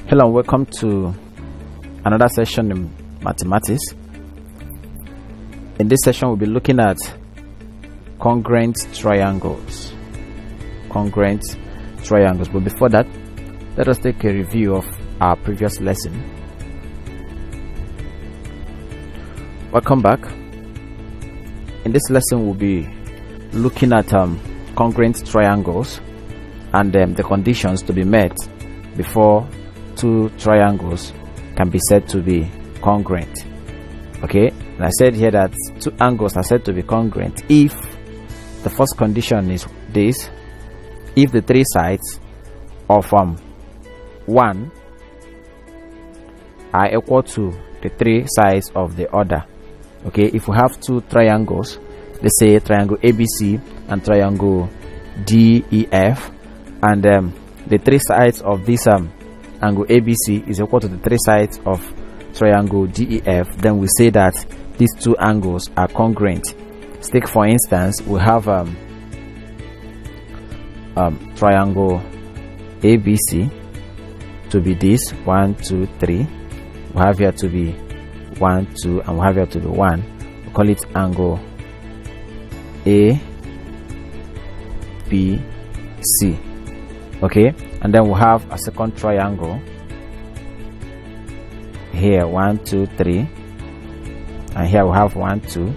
Hello and welcome to another session in mathematics. In this session we'll be looking at congruent triangles. But before that, let us take a review of our previous lesson. Welcome back. In this lesson we'll be looking at congruent triangles and the conditions to be met before two triangles can be said to be congruent. Okay, and I said here that two angles are said to be congruent if the first condition is this: if the three sides of one are equal to the three sides of the other. Okay, if we have two triangles, let's say triangle ABC and triangle DEF, and the three sides of this angle ABC is equal to the three sides of triangle DEF, then we say that these two angles are congruent. Take for instance, we have triangle ABC to be this 1 2 3, we have here to be 1 2, and we have here to be 1. We call it angle ABC. Okay, and then we have a second triangle here, 1 2 3, and here we have 1 2,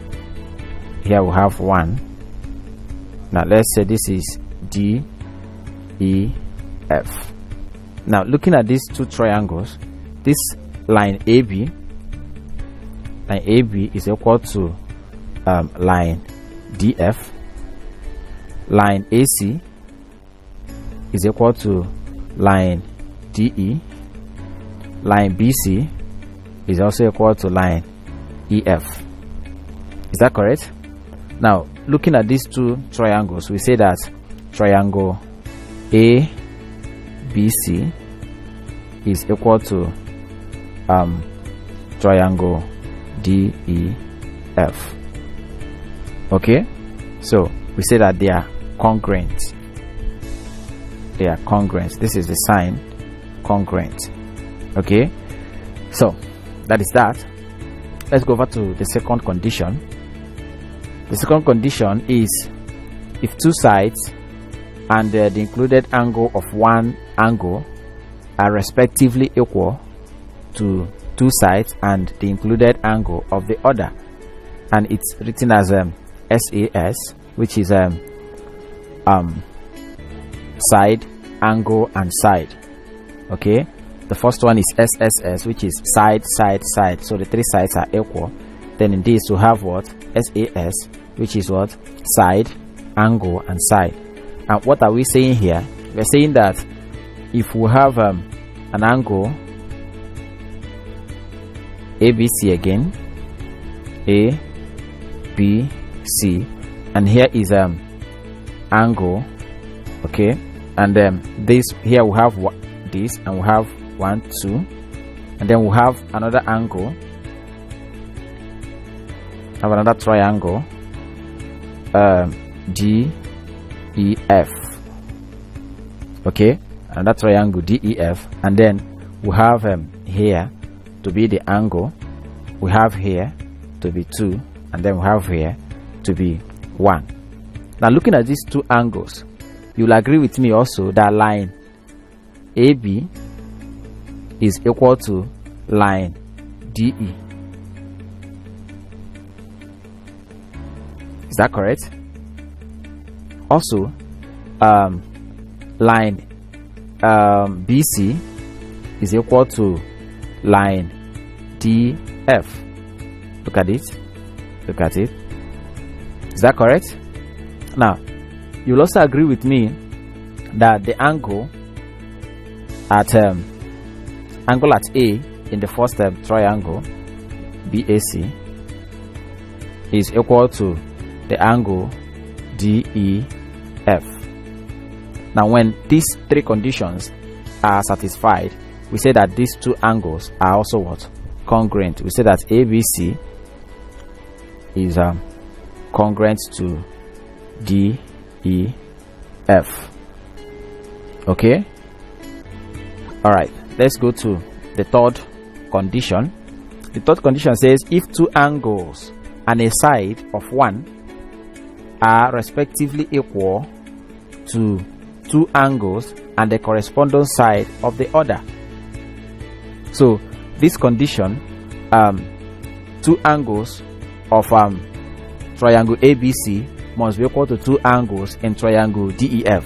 here we have 1. Now let's say this is DEF. Now looking at these two triangles, this line AB is equal to line DF, line AC is equal to line DE, line BC is also equal to line EF. Is that correct? Now looking at these two triangles, we say that triangle ABC is equal to triangle DEF. Okay, so we say that they are congruent. This is the sign congruent. Okay, so that is that. Let's go over to the second condition. The second condition is if two sides and the included angle of one angle are respectively equal to two sides and the included angle of the other, and it's written as SAS, which is side, angle, and side. Okay, the first one is SSS, which is side, side, side, so the three sides are equal. Then in this we have what? SAS, which is what? Side, angle, and side. And what are we saying here? We're saying that if we have an angle ABC again, ABC, and here is angle, okay, and this here we have this, and we have 1 2, and then we have another angle, have another triangle DEF. Okay, another triangle DEF, and then we have here to be the angle, we have here to be 2, and then we have here to be 1. Now looking at these two angles, you'll agree with me also that line AB is equal to line DE. Is that correct? Also line BC is equal to line DF. Look at it. Is that correct? Now you'll also agree with me that the angle at A in the first triangle BAC is equal to the angle DEF. Now when these three conditions are satisfied, we say that these two angles are also what? Congruent. We say that ABC is congruent to DEF. Okay, all right. let's go to the third condition. The third condition says if two angles and a side of one are respectively equal to two angles and the corresponding side of the other. So this condition, two angles of triangle ABC must be equal to two angles in triangle DEF,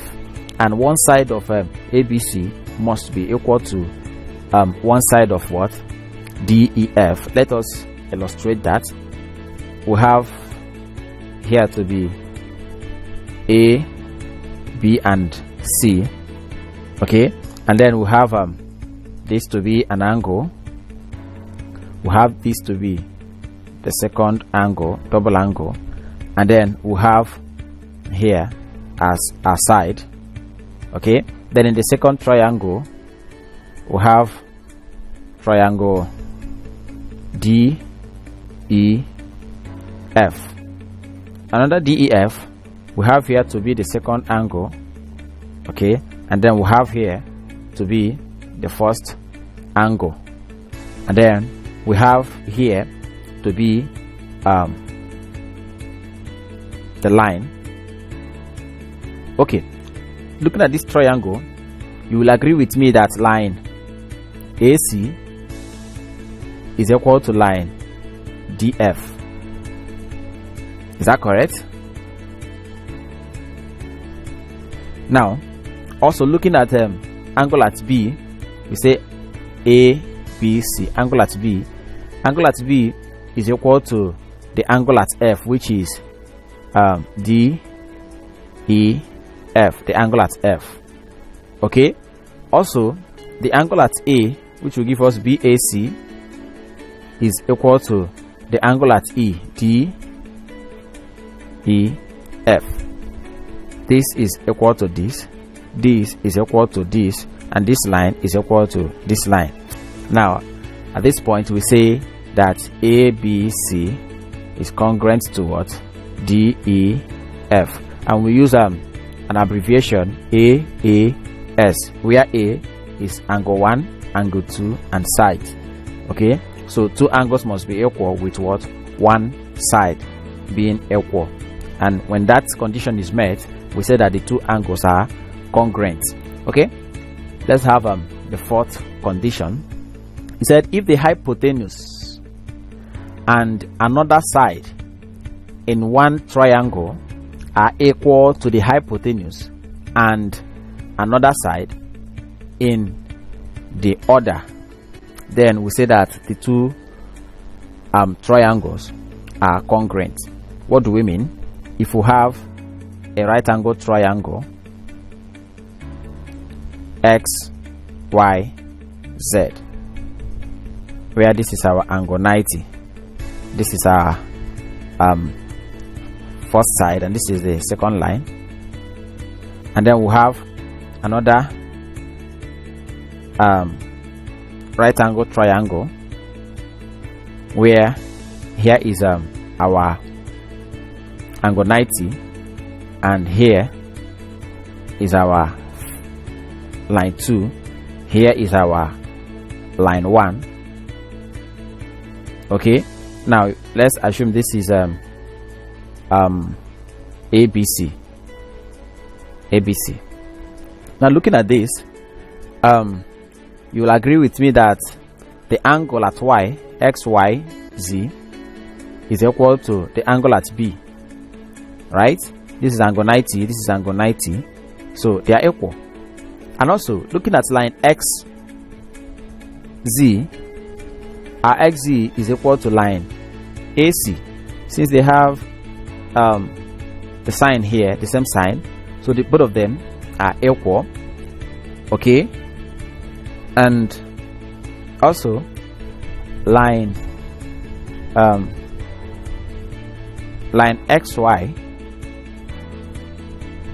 and one side of ABC must be equal to one side of what? DEF. Let us illustrate that. We have here to be A, B and C, okay, and then we have this to be an angle. We have this to be the second angle, double angle, and then we have here as a side, okay. Then in the second triangle we have triangle DEF, another DEF. We have here to be the second angle, okay, and then we have here to be the first angle, and then we have here to be the line. Okay, looking at this triangle, you will agree with me that line AC is equal to line DF. Is that correct? Now, also looking at angle at B, we say ABC. Angle at B is equal to the angle at F, which is DEF, the angle at F. Okay. Also, the angle at A, which will give us BAC, is equal to the angle at E, DEF. This is equal to this is equal to this, and this line is equal to this line. Now at this point we say that ABC is congruent to what? DEF, and we use an abbreviation AAS, where A is angle 1, angle 2 and side. Okay, so two angles must be equal with what? One side being equal, and when that condition is met, we say that the two angles are congruent. Okay, let's have the fourth condition. He said if the hypotenuse and another side in one triangle are equal to the hypotenuse and another side in the other, then we say that the two triangles are congruent. What do we mean? If we have a right angle triangle X, Y, Z, where this is our angle 90, this is our first side, and this is the second line, and then we have another right angle triangle where here is our angle 90, and here is our line 2, here is our line 1. Okay, now let's assume this is ABC. Now looking at this, you will agree with me that the angle at Y, XYZ, is equal to the angle at B, right? This is angle 90, this is angle 90, so they are equal. And also looking at line XZ, our XZ is equal to line AC, since they have the sign here, the same sign, so both of them are equal. Okay, and also line XY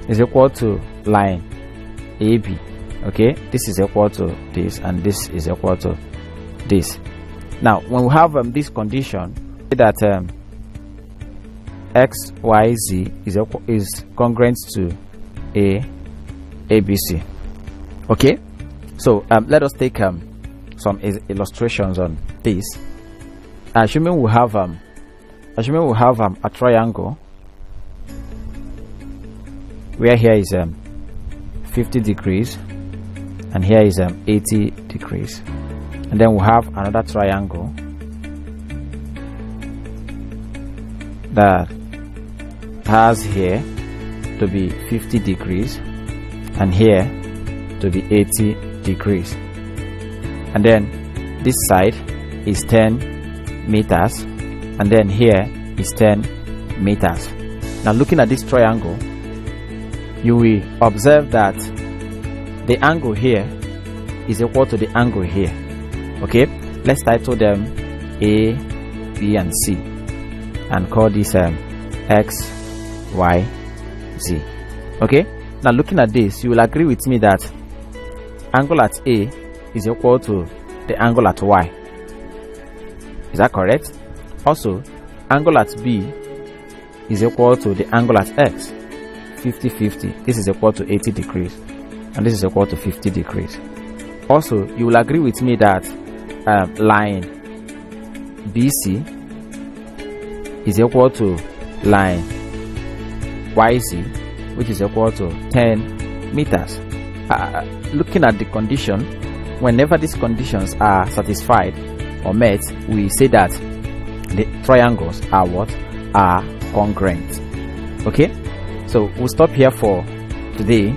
is equal to line AB. Okay, this is equal to this, and this is equal to this. Now when we have this condition that XYZ is congruent to ABC. Okay, so let us take some illustrations on this. Assuming we have a triangle where here is 50 degrees and here is 80 degrees, and then we have another triangle that has here to be 50 degrees and here to be 80 degrees, and then this side is 10 meters and then here is 10 meters. Now looking at this triangle, you will observe that the angle here is equal to the angle here. Okay, let's title them A, B and C and call this X, Y, Z. Okay, now looking at this, you will agree with me that angle at A is equal to the angle at Y. Is that correct? Also, angle at B is equal to the angle at X. 50-50. This is equal to 80 degrees and this is equal to 50 degrees. Also, you will agree with me that line BC is equal to line YZ, which is equal to 10 meters. Looking at the condition, whenever these conditions are satisfied or met, we say that the triangles are what? Are congruent. Okay, so we'll stop here for today.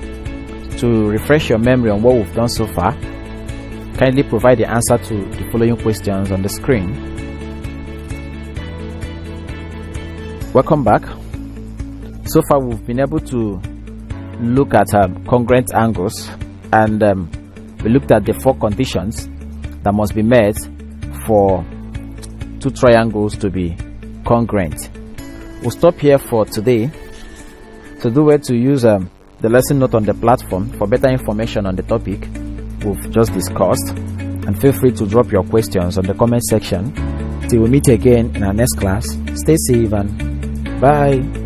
To refresh your memory on what we've done so far, kindly provide the answer to the following questions on the screen. Welcome back. So far we've been able to look at congruent angles, and we looked at the 4 conditions that must be met for 2 triangles to be congruent. We'll stop here for today. To do where to use the lesson note on the platform for better information on the topic we've just discussed, and feel free to drop your questions on the comment section. Till we meet again in our next class, stay safe and bye.